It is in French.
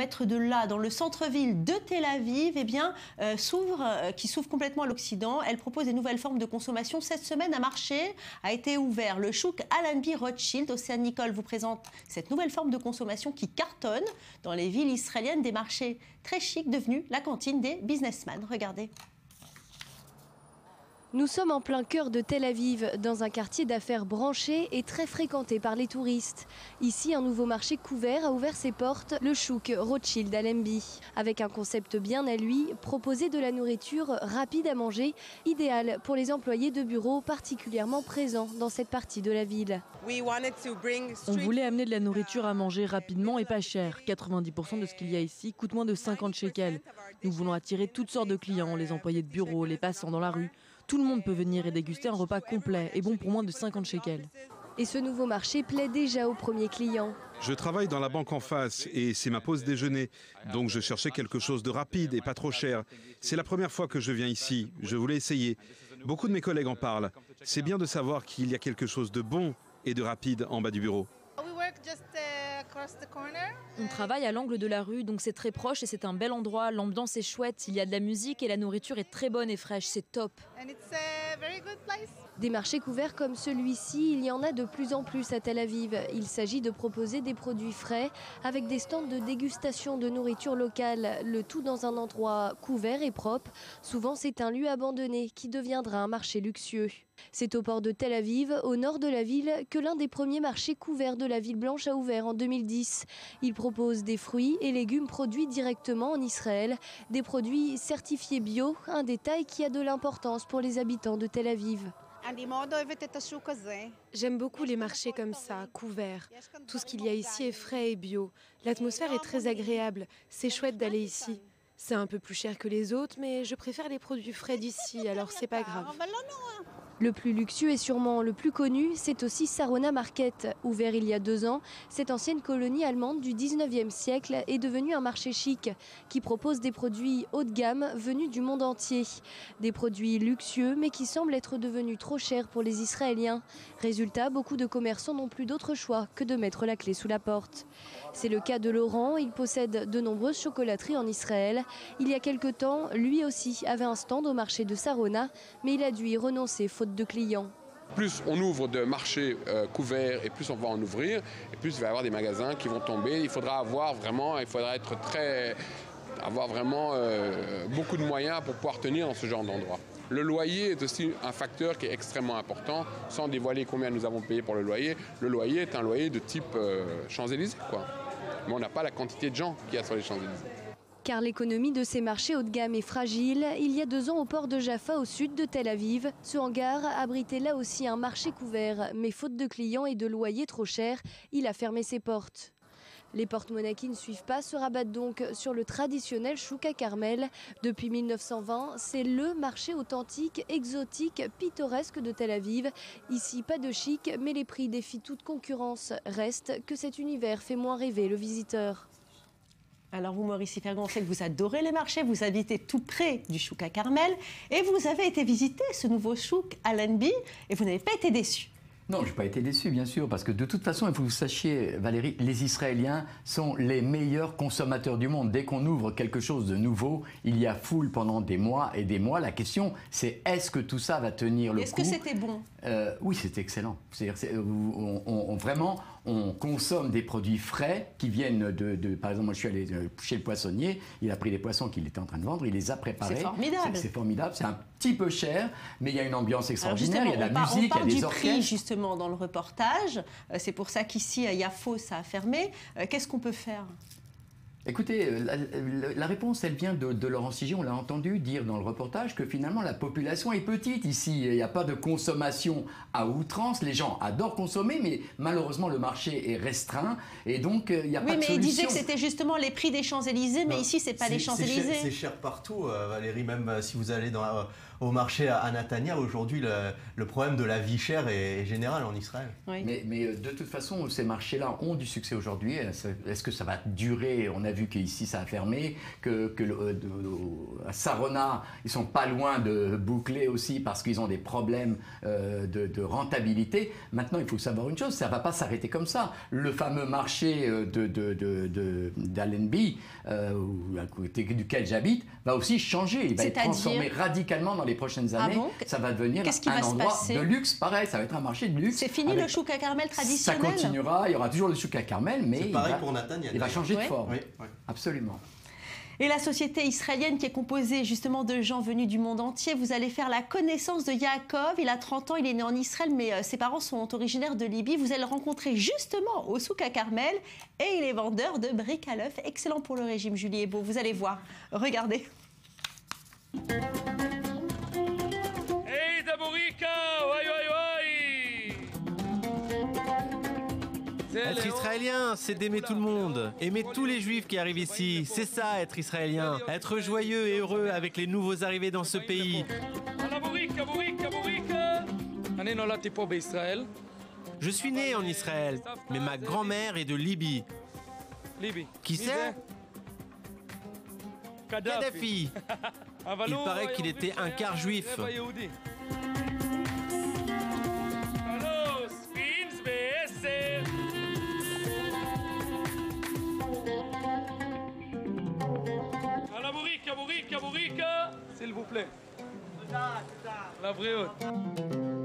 maître de l'A dans le centre-ville de Tel Aviv, eh bien, qui s'ouvre complètement à l'Occident. Elle propose des nouvelles formes de consommation. Cette semaine, un marché a été ouvert. Le chouk Allenby Rothschild. Océane Nicole vous présente cette nouvelle forme de consommation qui cartonne dans les villes israéliennes, des marchés très chics devenus la cantine des businessmen. Regardez. Nous sommes en plein cœur de Tel Aviv, dans un quartier d'affaires branché et très fréquenté par les touristes. Ici, un nouveau marché couvert a ouvert ses portes, le chouk Rothschild Allenby. Avec un concept bien à lui, proposer de la nourriture rapide à manger, idéal pour les employés de bureaux particulièrement présents dans cette partie de la ville. On voulait amener de la nourriture à manger rapidement et pas cher. 90% de ce qu'il y a ici coûte moins de 50 shekels. Nous voulons attirer toutes sortes de clients, les employés de bureau, les passants dans la rue. Tout le monde peut venir et déguster un repas complet et bon pour moins de 50 shekels. Et ce nouveau marché plaît déjà aux premiers clients. Je travaille dans la banque en face et c'est ma pause déjeuner. Donc je cherchais quelque chose de rapide et pas trop cher. C'est la première fois que je viens ici. Je voulais essayer. Beaucoup de mes collègues en parlent. C'est bien de savoir qu'il y a quelque chose de bon et de rapide en bas du bureau. On travaille à l'angle de la rue, donc c'est très proche et c'est un bel endroit. L'ambiance est chouette, il y a de la musique et la nourriture est très bonne et fraîche, c'est top. Des marchés couverts comme celui-ci, il y en a de plus en plus à Tel Aviv. Il s'agit de proposer des produits frais avec des stands de dégustation de nourriture locale, le tout dans un endroit couvert et propre. Souvent, c'est un lieu abandonné qui deviendra un marché luxueux. C'est au port de Tel Aviv, au nord de la ville, que l'un des premiers marchés couverts de la ville blanche a ouvert en 2010. Il propose des fruits et légumes produits directement en Israël, des produits certifiés bio, un détail qui a de l'importance pour les habitants de Tel Aviv. J'aime beaucoup les marchés comme ça, couverts. Tout ce qu'il y a ici est frais et bio. L'atmosphère est très agréable. C'est chouette d'aller ici. C'est un peu plus cher que les autres, mais je préfère les produits frais d'ici, alors c'est pas grave. Le plus luxueux et sûrement le plus connu, c'est aussi Sarona Market. Ouvert il y a 2 ans, cette ancienne colonie allemande du 19e siècle est devenue un marché chic qui propose des produits haut de gamme venus du monde entier. Des produits luxueux mais qui semblent être devenus trop chers pour les Israéliens. Résultat, beaucoup de commerçants n'ont plus d'autre choix que de mettre la clé sous la porte. C'est le cas de Laurent, il possède de nombreuses chocolateries en Israël. Il y a quelque temps, lui aussi avait un stand au marché de Sarona, mais il a dû y renoncer faute de clients. Plus on ouvre de marchés couverts et plus on va en ouvrir, et plus il va y avoir des magasins qui vont tomber. Il faudra avoir vraiment beaucoup de moyens pour pouvoir tenir dans ce genre d'endroit. Le loyer est aussi un facteur qui est extrêmement important. Sans dévoiler combien nous avons payé pour le loyer est un loyer de type Champs-Élysées, quoi. Mais on n'a pas la quantité de gens qu'il y a sur les Champs-Élysées. Car l'économie de ces marchés haut de gamme est fragile. Il y a 2 ans, au port de Jaffa, au sud de Tel Aviv, ce hangar abritait là aussi un marché couvert. Mais faute de clients et de loyers trop chers, il a fermé ses portes. Les porte-monnaies qui ne suivent pas se rabattent donc sur le traditionnel chouk à Carmel. Depuis 1920, c'est le marché authentique, exotique, pittoresque de Tel Aviv. Ici, pas de chic, mais les prix défient toute concurrence. Reste que cet univers fait moins rêver le visiteur. Alors vous, Maurice Fergon, on sait que vous adorez les marchés, vous habitez tout près du chouk à Carmel et vous avez été visiter ce nouveau chouk Allenby et vous n'avez pas été déçu. Non, je n'ai pas été déçu, bien sûr, parce que de toute façon, il faut que vous sachiez, Valérie, les Israéliens sont les meilleurs consommateurs du monde. Dès qu'on ouvre quelque chose de nouveau, il y a foule pendant des mois et des mois. La question, c'est est-ce que tout ça va tenir le coup ? Est-ce que c'était bon ? Oui, c'était excellent. Vraiment, on consomme des produits frais qui viennent par exemple, moi je suis allé chez le poissonnier, il a pris des poissons qu'il était en train de vendre, il les a préparés. C'est formidable. C'est formidable, c'est un petit peu cher, mais il y a une ambiance extraordinaire, il y a de la musique, il y a des orchestres. Prix, justement, dans le reportage. C'est pour ça qu'ici, à Yafo, ça a fermé. Qu'est-ce qu'on peut faire ? Écoutez, la réponse, elle vient de Laurent Sigier. On l'a entendu dire dans le reportage que finalement la population est petite ici. Il n'y a pas de consommation à outrance. Les gens adorent consommer, mais malheureusement le marché est restreint et donc il n'y a pas de solution. Oui, mais il disait que c'était justement les prix des Champs-Élysées, mais ici c'est pas les Champs-Élysées. C'est cher partout, Valérie. Même si vous allez au marché à Netanya. Aujourd'hui, le problème de la vie chère est général en Israël. Oui. Mais de toute façon, ces marchés-là ont du succès aujourd'hui. Est-ce que ça va durer? On a vu qu'ici, ça a fermé, à Sarona, ils sont pas loin de boucler aussi parce qu'ils ont des problèmes de rentabilité. Maintenant, il faut savoir une chose, ça ne va pas s'arrêter comme ça. Le fameux marché d'Allenby, à côté duquel j'habite, va aussi changer. Il va être transformé radicalement dans les prochaines années. Bon, ça va devenir un endroit de luxe. Pareil, ça va être un marché de luxe. C'est fini le chouk à Carmel traditionnel? Ça continuera, il y aura toujours le chouk à Carmel, mais il va changer de forme. Oui. Absolument. Et la société israélienne qui est composée justement de gens venus du monde entier, vous allez faire la connaissance de Yaakov. Il a 30 ans, il est né en Israël, mais ses parents sont originaires de Libye. Vous allez le rencontrer justement au souk à Carmel et il est vendeur de briques à l'œuf. Excellent pour le régime, Julie Ebeau. Vous allez voir. Regardez. Hey, Dabourika! Être israélien, c'est d'aimer tout le monde, aimer tous les juifs qui arrivent ici. C'est ça, être israélien. Être joyeux et heureux avec les nouveaux arrivés dans ce pays. Je suis né en Israël, mais ma grand-mère est de Libye. Qui c'est? Kadhafi. Il paraît qu'il était un quart juif. S'il vous plaît. La vraie haute.